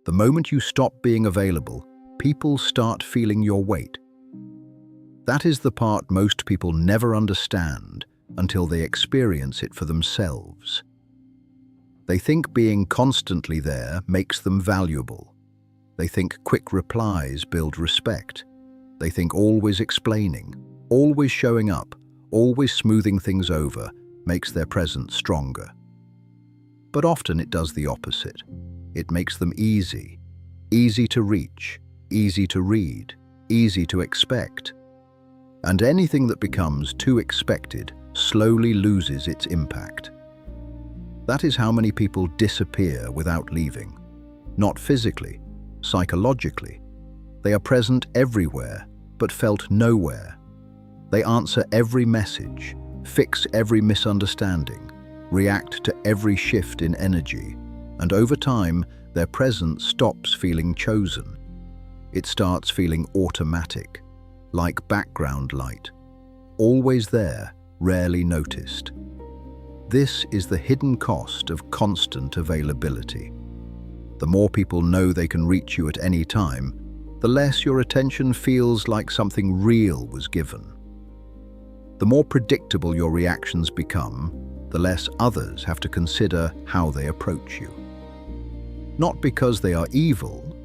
The moment you stop being available, people start feeling your weight. That is the part most people never understand until they experience it for themselves. They think being constantly there makes them valuable. They think quick replies build respect. They think always explaining, always showing up, always smoothing things over makes their presence stronger. But often it does the opposite. It makes them easy to reach, easy to read, easy to expect. And anything that becomes too expected slowly loses its impact. That is how many people disappear without leaving. Not physically, psychologically. They are present everywhere, but felt nowhere. They answer every message, fix every misunderstanding, react to every shift in energy, and over time, their presence stops feeling chosen. It starts feeling automatic, like background light, always there, rarely noticed. This is the hidden cost of constant availability. The more people know they can reach you at any time, the less your attention feels like something real was given. The more predictable your reactions become, the less others have to consider how they approach you. Not because they are evil,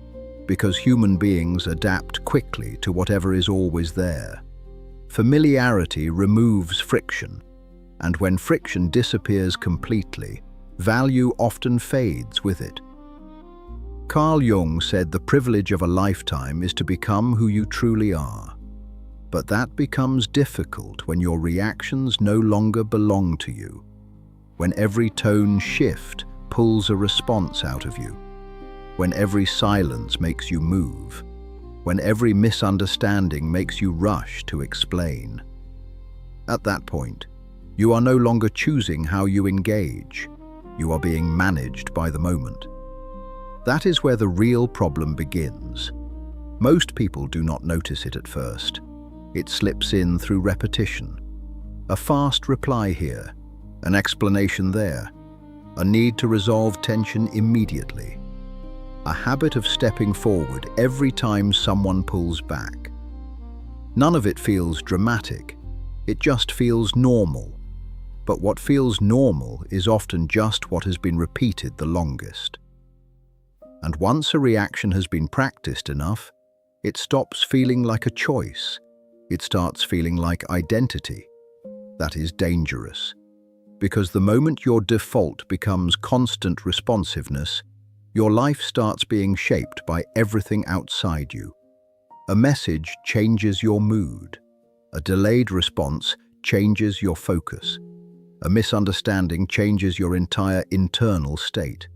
because human beings adapt quickly to whatever is always there. Familiarity removes friction, and when friction disappears completely, value often fades with it. Carl Jung said the privilege of a lifetime is to become who you truly are. But that becomes difficult when your reactions no longer belong to you, when every tone shift pulls a response out of you, when every silence makes you move, when every misunderstanding makes you rush to explain. At that point, you are no longer choosing how you engage. You are being managed by the moment. That is where the real problem begins. Most people do not notice it at first. It slips in through repetition. A fast reply here, an explanation there, a need to resolve tension immediately. A habit of stepping forward every time someone pulls back. None of it feels dramatic. It just feels normal. But what feels normal is often just what has been repeated the longest. And once a reaction has been practiced enough, it stops feeling like a choice. It starts feeling like identity. That is dangerous. Because the moment your default becomes constant responsiveness, your life starts being shaped by everything outside you. A message changes your mood. A delayed response changes your focus. A misunderstanding changes your entire internal state.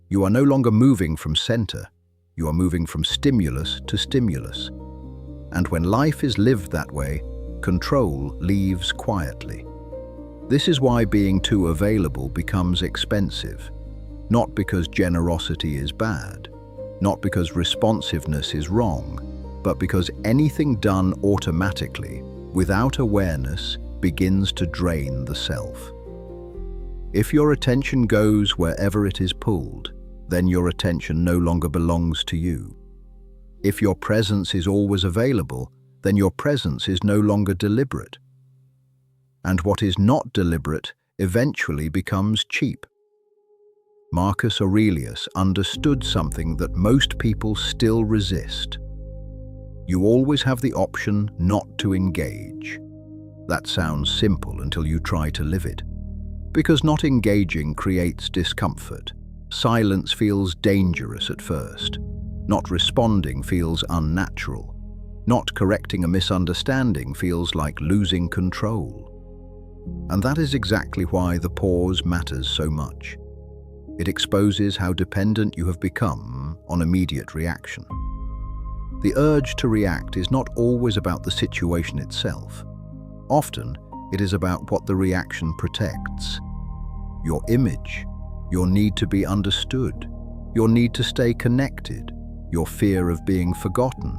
You are no longer moving from center. You are moving from stimulus to stimulus. And when life is lived that way, control leaves quietly. This is why being too available becomes expensive. Not because generosity is bad, not because responsiveness is wrong, but because anything done automatically, without awareness, begins to drain the self. If your attention goes wherever it is pulled, then your attention no longer belongs to you. If your presence is always available, then your presence is no longer deliberate. And what is not deliberate eventually becomes cheap. Marcus Aurelius understood something that most people still resist. You always have the option not to engage. That sounds simple until you try to live it. Because not engaging creates discomfort. Silence feels dangerous at first. Not responding feels unnatural. Not correcting a misunderstanding feels like losing control. And that is exactly why the pause matters so much. It exposes how dependent you have become on immediate reaction. The urge to react is not always about the situation itself. Often, it is about what the reaction protects. Your image, your need to be understood, your need to stay connected, your fear of being forgotten.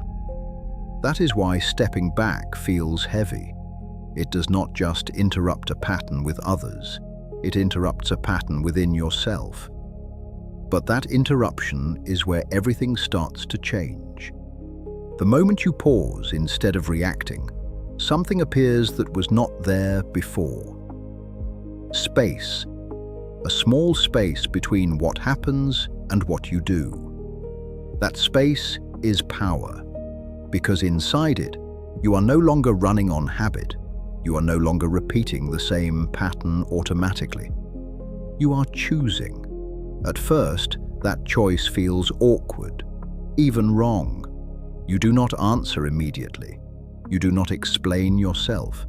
That is why stepping back feels heavy. It does not just interrupt a pattern with others, it interrupts a pattern within yourself. But that interruption is where everything starts to change. The moment you pause instead of reacting, something appears that was not there before. Space. A small space between what happens and what you do. That space is power, because inside it, you are no longer running on habit. You are no longer repeating the same pattern automatically. You are choosing. At first, that choice feels awkward, even wrong. You do not answer immediately. You do not explain yourself.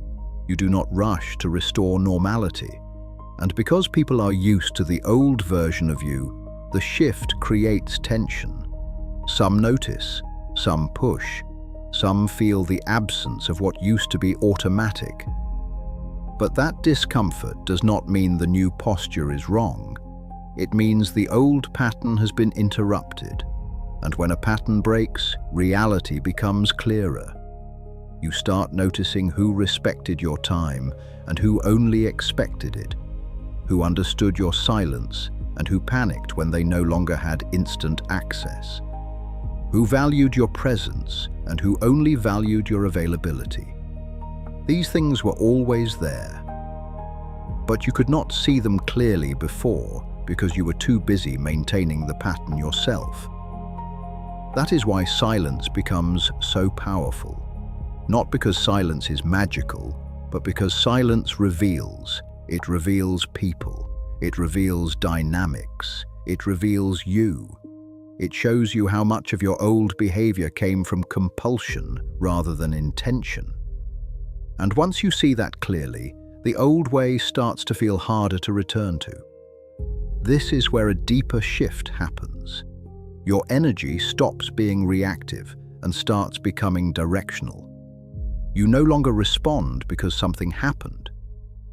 You do not rush to restore normality. And because people are used to the old version of you, the shift creates tension. Some notice, some push, some feel the absence of what used to be automatic. But that discomfort does not mean the new posture is wrong. It means the old pattern has been interrupted. And when a pattern breaks, reality becomes clearer. You start noticing who respected your time and who only expected it, who understood your silence and who panicked when they no longer had instant access, who valued your presence and who only valued your availability. These things were always there, but you could not see them clearly before because you were too busy maintaining the pattern yourself. That is why silence becomes so powerful. Not because silence is magical, but because silence reveals. It reveals people. It reveals dynamics. It reveals you. It shows you how much of your old behavior came from compulsion rather than intention. And once you see that clearly, the old way starts to feel harder to return to. This is where a deeper shift happens. Your energy stops being reactive and starts becoming directional. You no longer respond because something happened.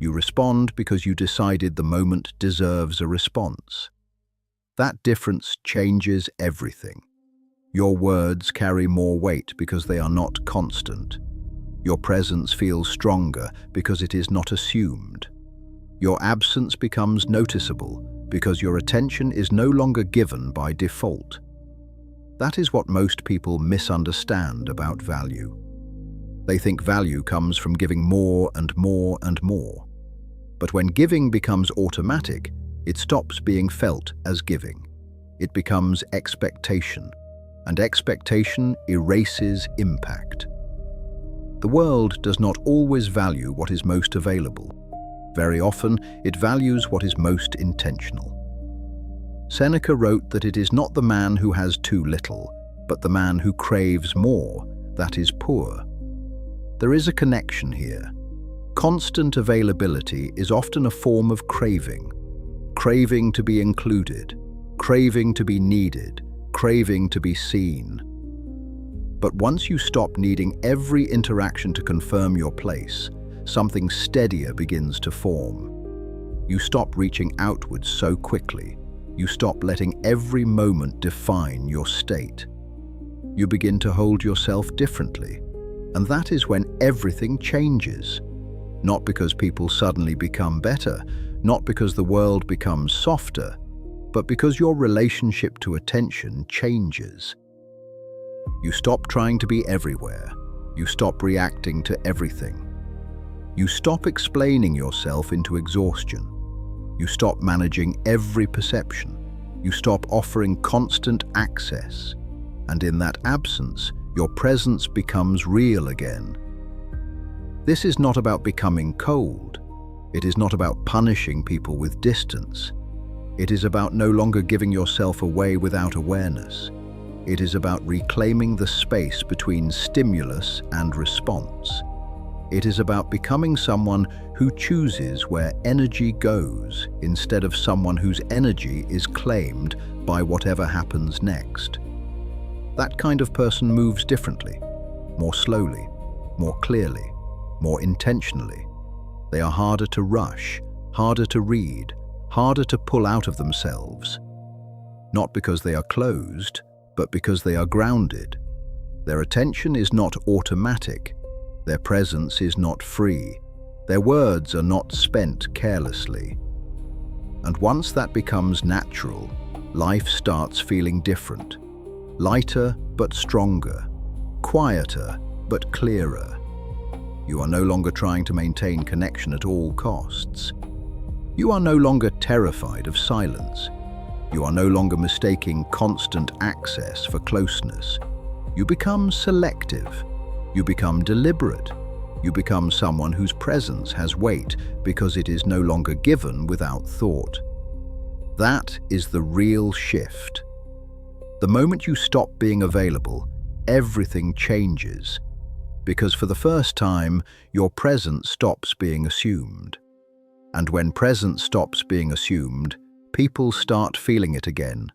You respond because you decided the moment deserves a response. That difference changes everything. Your words carry more weight because they are not constant. Your presence feels stronger because it is not assumed. Your absence becomes noticeable because your attention is no longer given by default. That is what most people misunderstand about value. They think value comes from giving more and more and more. But when giving becomes automatic, it stops being felt as giving. It becomes expectation, and expectation erases impact. The world does not always value what is most available. Very often, it values what is most intentional. Seneca wrote that it is not the man who has too little, but the man who craves more that is poor. There is a connection here. Constant availability is often a form of craving. Craving to be included, craving to be needed, craving to be seen. But once you stop needing every interaction to confirm your place, something steadier begins to form. You stop reaching outwards so quickly. You stop letting every moment define your state. You begin to hold yourself differently. And that is when everything changes. Not because people suddenly become better, not because the world becomes softer, but because your relationship to attention changes. You stop trying to be everywhere. You stop reacting to everything. You stop explaining yourself into exhaustion. You stop managing every perception. You stop offering constant access. And in that absence, your presence becomes real again. This is not about becoming cold. It is not about punishing people with distance. It is about no longer giving yourself away without awareness. It is about reclaiming the space between stimulus and response. It is about becoming someone who chooses where energy goes instead of someone whose energy is claimed by whatever happens next. That kind of person moves differently, more slowly, more clearly, more intentionally. They are harder to rush, harder to read, harder to pull out of themselves. Not because they are closed, but because they are grounded. Their attention is not automatic. Their presence is not free. Their words are not spent carelessly. And once that becomes natural, life starts feeling different. Lighter but stronger. Quieter but clearer. You are no longer trying to maintain connection at all costs. You are no longer terrified of silence. You are no longer mistaking constant access for closeness. You become selective. You become deliberate. You become someone whose presence has weight because it is no longer given without thought. That is the real shift. The moment you stop being available, everything changes, because for the first time, your presence stops being assumed. And when presence stops being assumed, people start feeling it again,